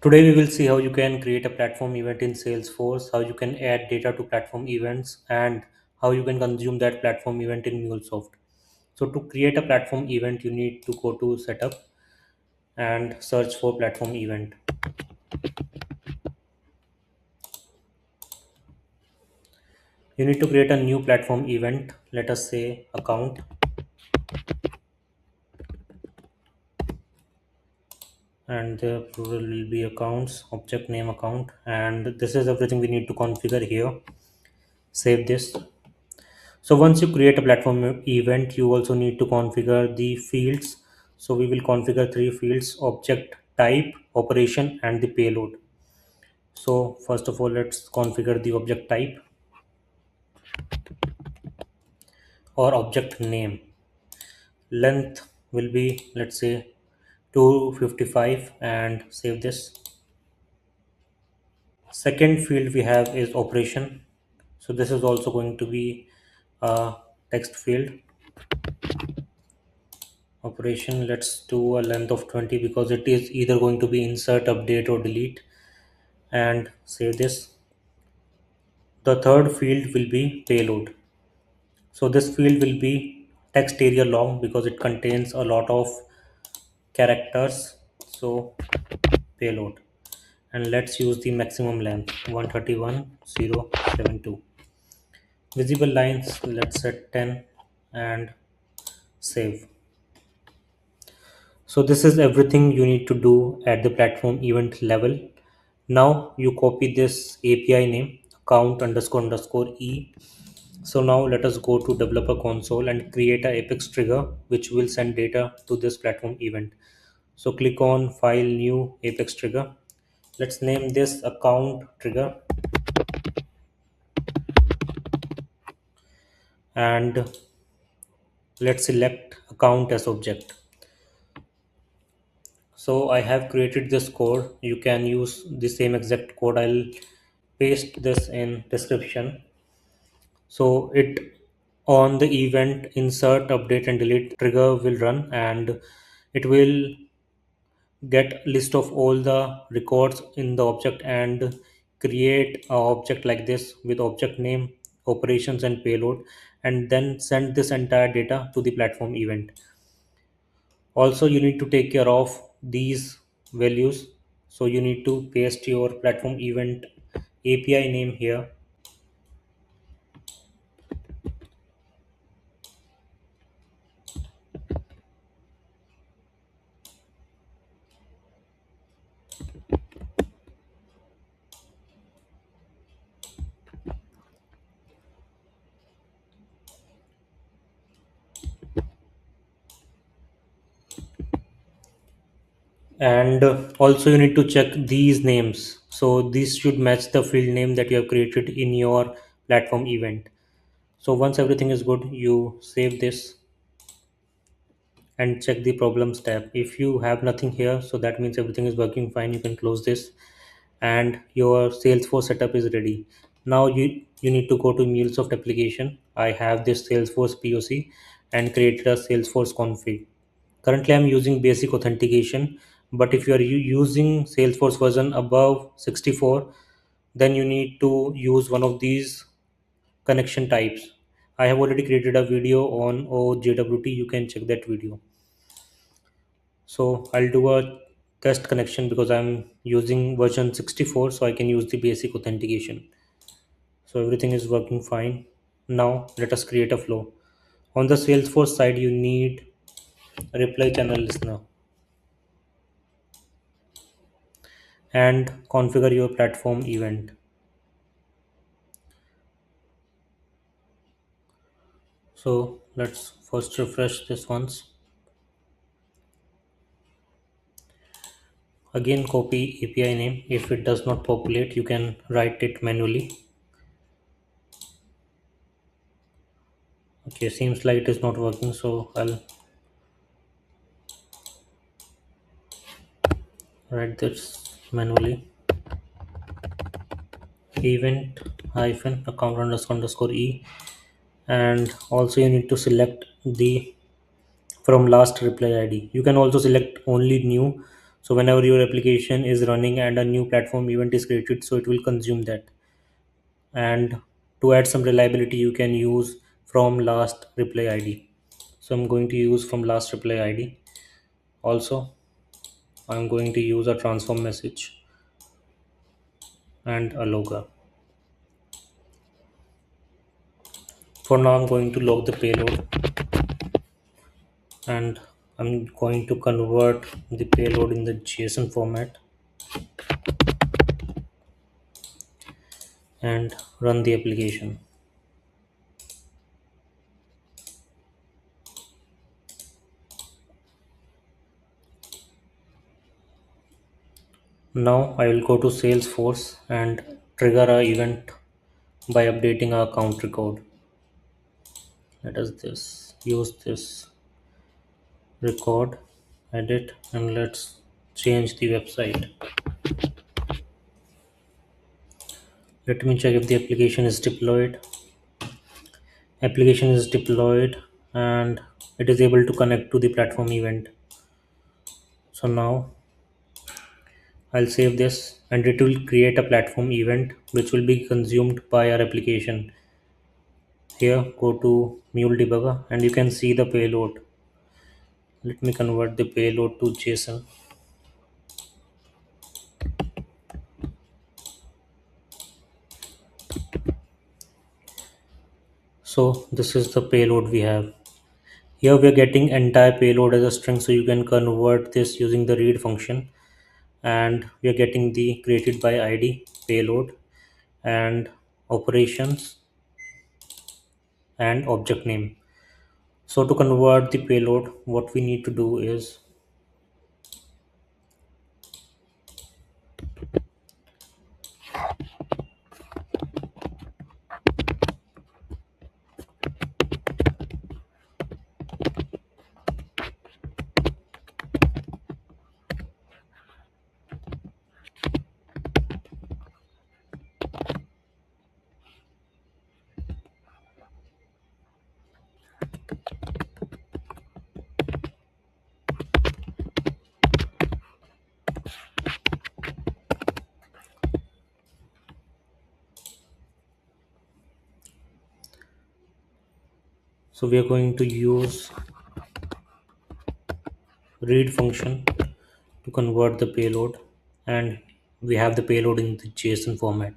Today we will see how you can create a platform event in Salesforce, how you can add data to platform events, and how you can consume that platform event in MuleSoft. So to create a platform event, you need to go to setup and search for platform event. You need to create a new platform event. Let us say account, and the plural will be accounts, object name account, and this is everything we need to configure here. Save this. So once you create a platform event, you also need to configure the fields. So we will configure three fields: object type, operation, and the payload. So first of all, let's configure the object type or object name. Length will be, let's say, 255, and save this. Second field we have is operation. So this is also going to be a text field. Operation, let's do a length of 20 because it is either going to be insert, update, or delete, and save this. The third field will be payload. So this field will be text area long because it contains a lot of characters. So payload, and let's use the maximum length 131,072. Visible lines, let's set 10 and save. So this is everything you need to do at the platform event level. Now you copy this API name account underscore underscore e. So now let us go to developer console and create a Apex trigger which will send data to this platform event. So click on file, new Apex trigger. Let's name this account trigger, and let's select account as object. So I have created this code. You can use the same exact code. I'll paste this in description. So it, on the event insert, update, and delete trigger will run, and it will get list of all the records in the object and create a object like this with object name, operations, and payload, and then send this entire data to the platform event. Also you need to take care of these values. So you need to paste your platform event API name here. And also you need to check these names, so these should match the field name that you have created in your platform event. So once everything is good, you save this and check the problems tab. If you have nothing here, so that means everything is working fine. You can close this and your Salesforce setup is ready. Now you need to go to MuleSoft application. I have this Salesforce POC and created a Salesforce config. Currently I'm using basic authentication, but if you are using Salesforce version above 64, then you need to use one of these connection types. I have already created a video on OJWT. You can check that video. So I'll do a test connection because I'm using version 64, so I can use the basic authentication. So everything is working fine. Now let us create a flow. On the Salesforce side, you need a reply channel listener and configure your platform event. So let's first refresh this once. Again, copy API name. If it does not populate, you can write it manually. Okay, seems like it is not working, so I'll write this manually. Event hyphen account underscore underscore e, and also you need to select the from last reply ID. You can also select only new. So whenever your application is running and a new platform event is created, so it will consume that. And to add some reliability, you can use from last reply id. So I'm going to use from last reply id. Also, I'm going to use a transform message and a logger. For now, I'm going to log the payload, and I'm going to convert the payload in the JSON format and run the application. Now I will go to Salesforce and trigger a event by updating our account record. Let us this use this record, edit, and let's change the website. Let me check if the application is deployed. Application is deployed and it is able to connect to the platform event. So now I'll save this and it will create a platform event which will be consumed by our application. Here go to Mule debugger and you can see the payload. Let me convert the payload to JSON. So this is the payload we have. Here we are getting entire payload as a string, so you can convert this using the read function. And we are getting the created by ID payload and operations and object name. So to convert the payload, what we need to do is so we are going to use read function to convert the payload, and we have the payload in the JSON format.